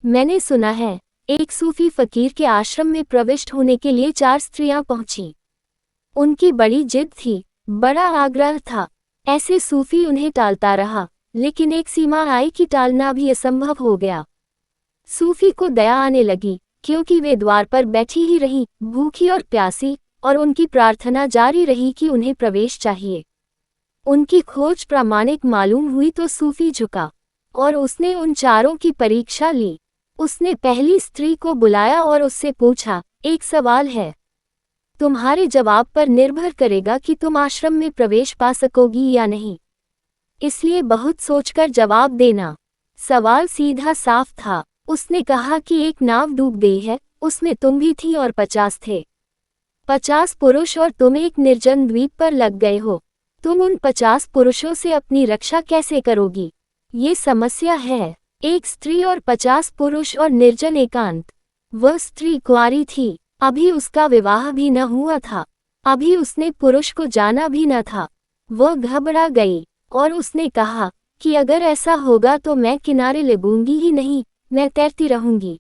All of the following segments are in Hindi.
मैंने सुना है, एक सूफी फकीर के आश्रम में प्रविष्ट होने के लिए 4 स्त्रियां पहुंची। उनकी बड़ी जिद थी, बड़ा आग्रह था। ऐसे सूफी उन्हें टालता रहा, लेकिन एक सीमा आई कि टालना भी असंभव हो गया। सूफी को दया आने लगी, क्योंकि वे द्वार पर बैठी ही रहीं, भूखी और प्यासी, और उनकी प्रार्थना जारी रही कि उन्हें प्रवेश चाहिए। उनकी खोज प्रामाणिक मालूम हुई तो सूफी झुका, और उसने उन चारों की परीक्षा ली। उसने पहली स्त्री को बुलाया और उससे पूछा, एक सवाल है, तुम्हारे जवाब पर निर्भर करेगा कि तुम आश्रम में प्रवेश पा सकोगी या नहीं, इसलिए बहुत सोचकर जवाब देना। सवाल सीधा साफ था। उसने कहा कि एक नाव डूब गई है, उसमें तुम भी थी और 50 थे। 50 पुरुष और तुम एक निर्जन द्वीप पर लग गए हो। तुम उन 50 पुरुषों से अपनी रक्षा कैसे करोगी? ये समस्या है। एक स्त्री और 50 पुरुष और निर्जन एकांत। वह स्त्री कुंवारी थी, अभी उसका विवाह भी न हुआ था, अभी उसने पुरुष को जाना भी न था। वह घबरा गई और उसने कहा कि अगर ऐसा होगा तो मैं किनारे लगूंगी ही नहीं, मैं तैरती रहूंगी।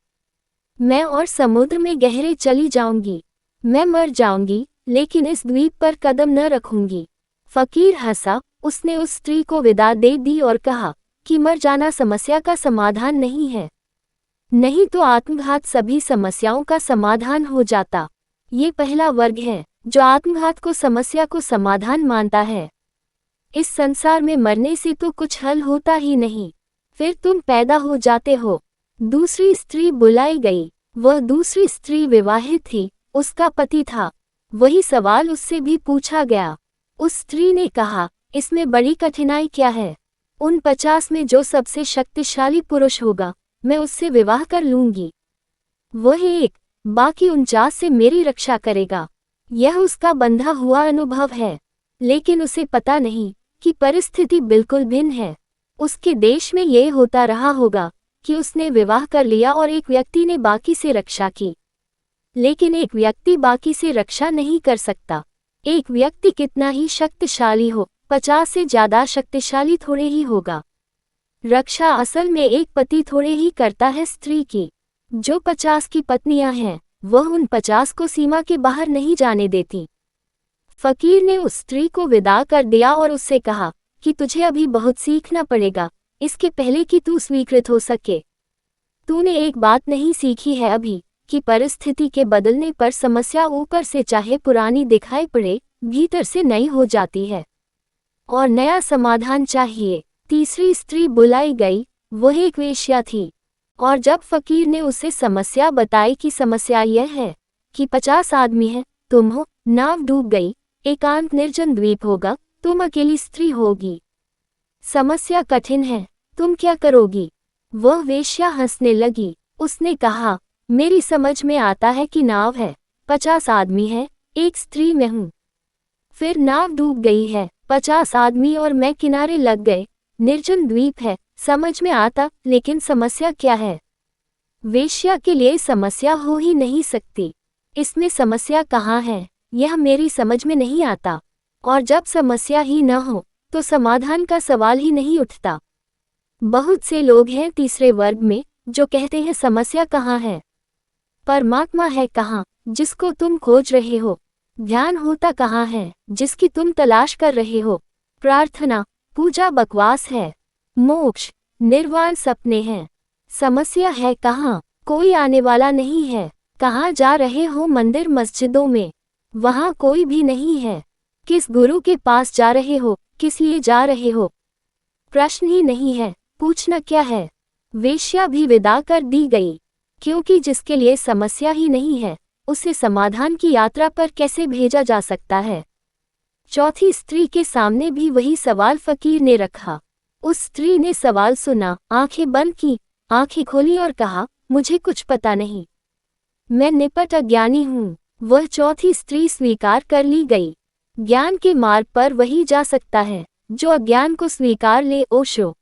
मैं और समुद्र में गहरे चली जाऊंगी। मैं मर जाऊंगी, लेकिन इस द्वीप पर कदम न रखूंगी। फकीर हंसा, उसने उस स्त्री को विदा दे दी और कहा कि मर जाना समस्या का समाधान नहीं है। नहीं तो आत्मघात सभी समस्याओं का समाधान हो जाता। ये पहला वर्ग है जो आत्मघात को समस्या को समाधान मानता है। इस संसार में मरने से तो कुछ हल होता ही नहीं, फिर तुम पैदा हो जाते हो। दूसरी स्त्री बुलाई गई। वह दूसरी स्त्री विवाहित थी, उसका पति था। वही सवाल उससे भी पूछा गया। उस स्त्री ने कहा, इसमें बड़ी कठिनाई क्या है? उन 50 में जो सबसे शक्तिशाली पुरुष होगा, मैं उससे विवाह कर लूंगी। वह एक, बाकी 49 से मेरी रक्षा करेगा। यह उसका बंधा हुआ अनुभव है, लेकिन उसे पता नहीं कि परिस्थिति बिल्कुल भिन्न है। उसके देश में यह होता रहा होगा कि उसने विवाह कर लिया और एक व्यक्ति ने बाकी से रक्षा की, लेकिन एक व्यक्ति बाकी से रक्षा नहीं कर सकता। एक व्यक्ति कितना ही शक्तिशाली हो, 50 से ज्यादा शक्तिशाली थोड़े ही होगा। रक्षा असल में एक पति थोड़े ही करता है स्त्री की। जो 50 की पत्नियां हैं, वह उन 50 को सीमा के बाहर नहीं जाने देती। फकीर ने उस स्त्री को विदा कर दिया और उससे कहा कि तुझे अभी बहुत सीखना पड़ेगा, इसके पहले कि तू स्वीकृत हो सके। तूने एक बात नहीं सीखी है अभी, कि परिस्थिति के बदलने पर समस्या ऊपर से चाहे पुरानी दिखाई पड़े, भीतर से नई हो जाती है और नया समाधान चाहिए। तीसरी स्त्री बुलाई गई। वह एक वेश्या थी, और जब फकीर ने उसे समस्या बताई कि समस्या यह है कि 50 आदमी हैं, तुम हो, नाव डूब गई, एकांत निर्जन द्वीप होगा, तुम अकेली स्त्री होगी, समस्या कठिन है, तुम क्या करोगी? वह वेश्या हंसने लगी। उसने कहा, मेरी समझ में आता है कि नाव है, 50 आदमी हैं, एक स्त्री मैं हूं। फिर नाव डूब गई है, 50 आदमी और मैं किनारे लग गए, निर्जन द्वीप है, समझ में आता, लेकिन समस्या क्या है? वेश्या के लिए समस्या हो ही नहीं सकती। इसमें समस्या कहाँ है, यह मेरी समझ में नहीं आता। और जब समस्या ही न हो, तो समाधान का सवाल ही नहीं उठता। बहुत से लोग हैं तीसरे वर्ग में, जो कहते हैं समस्या कहाँ है? परमात्मा है कहाँ, जिसको तुम खोज रहे हो? ध्यान होता कहाँ है, जिसकी तुम तलाश कर रहे हो? प्रार्थना, पूजा बकवास है। मोक्ष, निर्वाण सपने हैं। समस्या है कहाँ? कोई आने वाला नहीं है। कहाँ जा रहे हो? मंदिर मस्जिदों में, वहाँ कोई भी नहीं है। किस गुरु के पास जा रहे हो, किस लिए जा रहे हो? प्रश्न ही नहीं है, पूछना क्या है? वेश्या भी विदा कर दी गई, क्योंकि जिसके लिए समस्या ही नहीं है, उसे समाधान की यात्रा पर कैसे भेजा जा सकता है? चौथी स्त्री के सामने भी वही सवाल फकीर ने रखा। उस स्त्री ने सवाल सुना, आंखें बंद की, आंखें खोली और कहा, मुझे कुछ पता नहीं, मैं निपट अज्ञानी हूँ। वह चौथी स्त्री स्वीकार कर ली गई। ज्ञान के मार्ग पर वही जा सकता है जो अज्ञान को स्वीकार ले। ओशो।